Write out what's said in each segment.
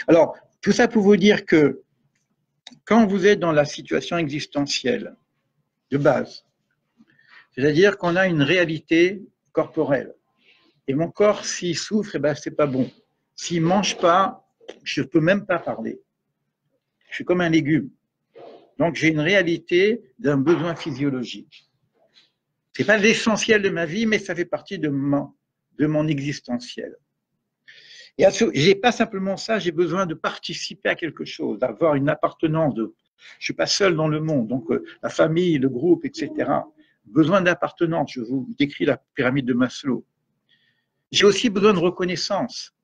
Alors, tout ça pour vous dire que quand vous êtes dans la situation existentielle de base, c'est-à-dire qu'on a une réalité corporelle, et mon corps, s'il souffre, eh ben, c'est pas bon. S'il mange pas, je peux même pas parler. Je suis comme un légume. Donc, j'ai une réalité d'un besoin physiologique. C'est pas l'essentiel de ma vie, mais ça fait partie de mon existentiel. Et j'ai pas simplement ça, j'ai besoin de participer à quelque chose, d'avoir une appartenance. Je suis pas seul dans le monde, donc la famille, le groupe, etc. Besoin d'appartenance. Je vous décris la pyramide de Maslow. J'ai aussi besoin de reconnaissance.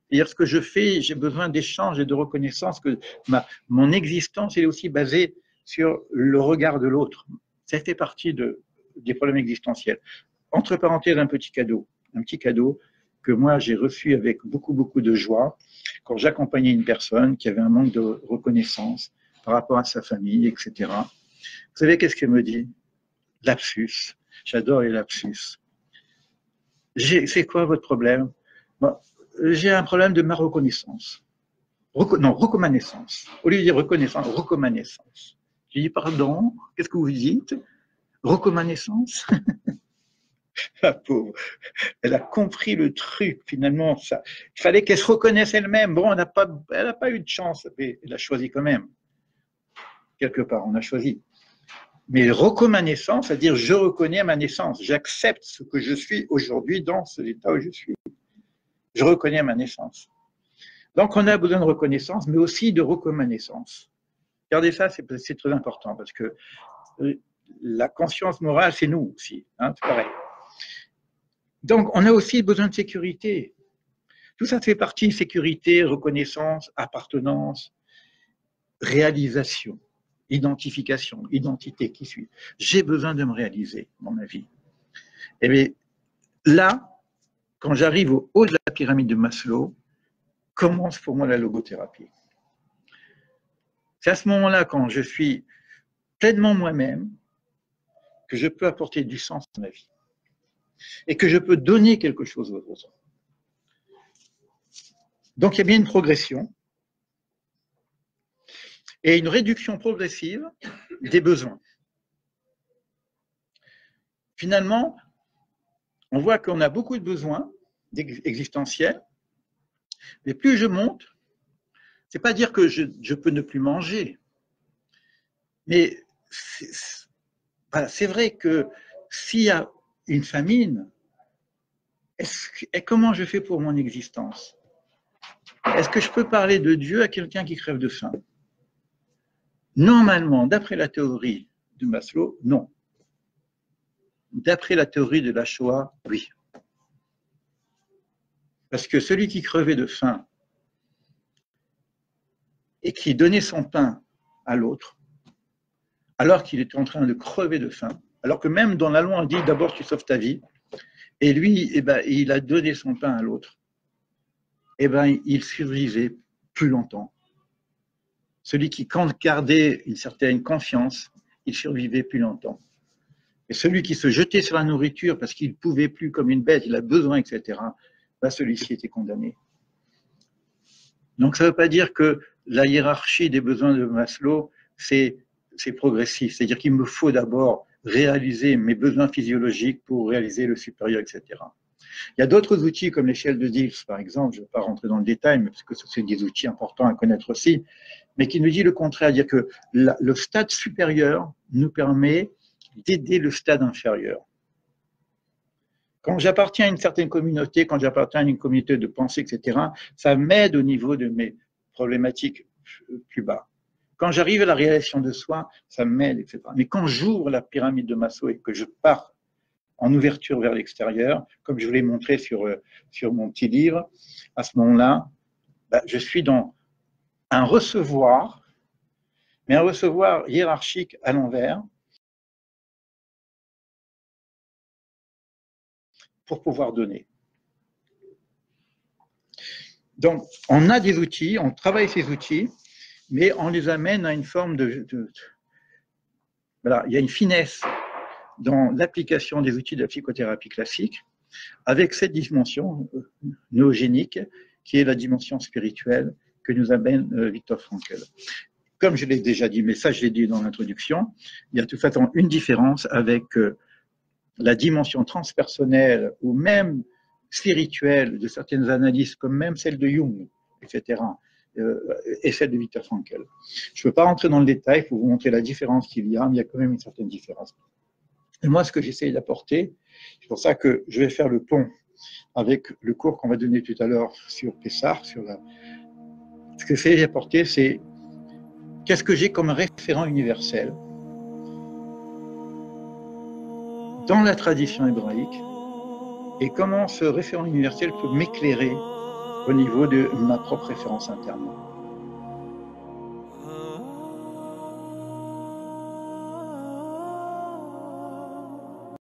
C'est-à-dire ce que je fais, j'ai besoin d'échange et de reconnaissance, que mon existence est aussi basée sur le regard de l'autre. Ça fait partie des problèmes existentiels. Entre parenthèses, un petit cadeau que moi j'ai reçu avec beaucoup de joie quand j'accompagnais une personne qui avait un manque de reconnaissance par rapport à sa famille, etc. Vous savez qu'est-ce qu'elle me dit? Lapsus. J'adore les lapsus. C'est quoi votre problème? Bon, j'ai un problème de ma reconnaissance. Non, reconnaissance. Au lieu de dire reconnaissance, reconnaissance. Je dis pardon, qu'est-ce que vous dites? Reconnaissance? La pauvre. Elle a compris le truc, finalement. Ça. Il fallait qu'elle se reconnaisse elle-même. Bon, elle n'a pas eu de chance, mais elle a choisi quand même. Quelque part, on a choisi. Mais reconnaissance, c'est-à-dire je reconnais ma naissance. J'accepte ce que je suis aujourd'hui dans cet état où je suis. Je reconnais ma naissance. Donc, on a besoin de reconnaissance, mais aussi de reconnaissance. Regardez ça, c'est très important, parce que la conscience morale, c'est nous aussi. Hein, c'est pareil. Donc, on a aussi besoin de sécurité. Tout ça fait partie de sécurité, reconnaissance, appartenance, réalisation, identification, identité, qui suis. J'ai besoin de me réaliser dans ma vie. Et bien, là, quand j'arrive au haut de la pyramide de Maslow, commence pour moi la logothérapie. C'est à ce moment-là, quand je suis pleinement moi-même, que je peux apporter du sens à ma vie et que je peux donner quelque chose aux autres. Donc, il y a bien une progression et une réduction progressive des besoins. Finalement, on voit qu'on a beaucoup de besoins existentiels, mais plus je monte, c'est pas dire que je peux ne plus manger, mais c'est vrai que s'il y a une famine, comment je fais pour mon existence? Est-ce que je peux parler de Dieu à quelqu'un qui crève de faim? Normalement, d'après la théorie de Maslow, non. D'après la théorie de la Shoah, oui. Parce que celui qui crevait de faim et qui donnait son pain à l'autre, alors qu'il était en train de crever de faim, alors que même dans la loi on dit d'abord tu sauves ta vie, et lui, eh ben, il a donné son pain à l'autre, eh ben, il survivait plus longtemps. Celui qui gardait une certaine confiance, il survivait plus longtemps. Et celui qui se jetait sur la nourriture parce qu'il ne pouvait plus comme une bête, il a besoin, etc., ben celui-ci était condamné. Donc ça ne veut pas dire que la hiérarchie des besoins de Maslow, c'est progressif. C'est-à-dire qu'il me faut d'abord réaliser mes besoins physiologiques pour réaliser le supérieur, etc. Il y a d'autres outils comme l'échelle de Diels, par exemple, je ne vais pas rentrer dans le détail, mais parce que ce sont des outils importants à connaître aussi, mais qui nous dit le contraire, c'est-à-dire que le stade supérieur nous permet d'aider le stade inférieur. Quand j'appartiens à une certaine communauté, quand j'appartiens à une communauté de pensée, etc., ça m'aide au niveau de mes problématiques plus bas. Quand j'arrive à la réalisation de soi, ça m'aide, etc. Mais quand j'ouvre la pyramide de Maslow et que je pars en ouverture vers l'extérieur, comme je vous l'ai montré sur mon petit livre, à ce moment-là, je suis dans un recevoir, mais un recevoir hiérarchique à l'envers, pour pouvoir donner. Donc, on a des outils, on travaille ces outils, mais on les amène à une forme voilà, il y a une finesse dans l'application des outils de la psychothérapie classique, avec cette dimension noogénique, qui est la dimension spirituelle, que nous amène Viktor Frankl. Comme je l'ai déjà dit, mais ça je l'ai dit dans l'introduction, il y a de toute façon une différence avec la dimension transpersonnelle ou même spirituelle de certaines analyses, comme même celle de Jung, etc., et celle de Viktor Frankl. Je ne peux pas rentrer dans le détail pour vous montrer la différence qu'il y a, mais il y a quand même une certaine différence. Et moi, ce que j'essaie d'apporter, c'est pour ça que je vais faire le pont avec le cours qu'on va donner tout à l'heure sur Pessah, ce que j'essaie d'apporter, c'est qu'est-ce que j'ai comme référent universel dans la tradition hébraïque et comment ce référent universel peut m'éclairer au niveau de ma propre référence interne.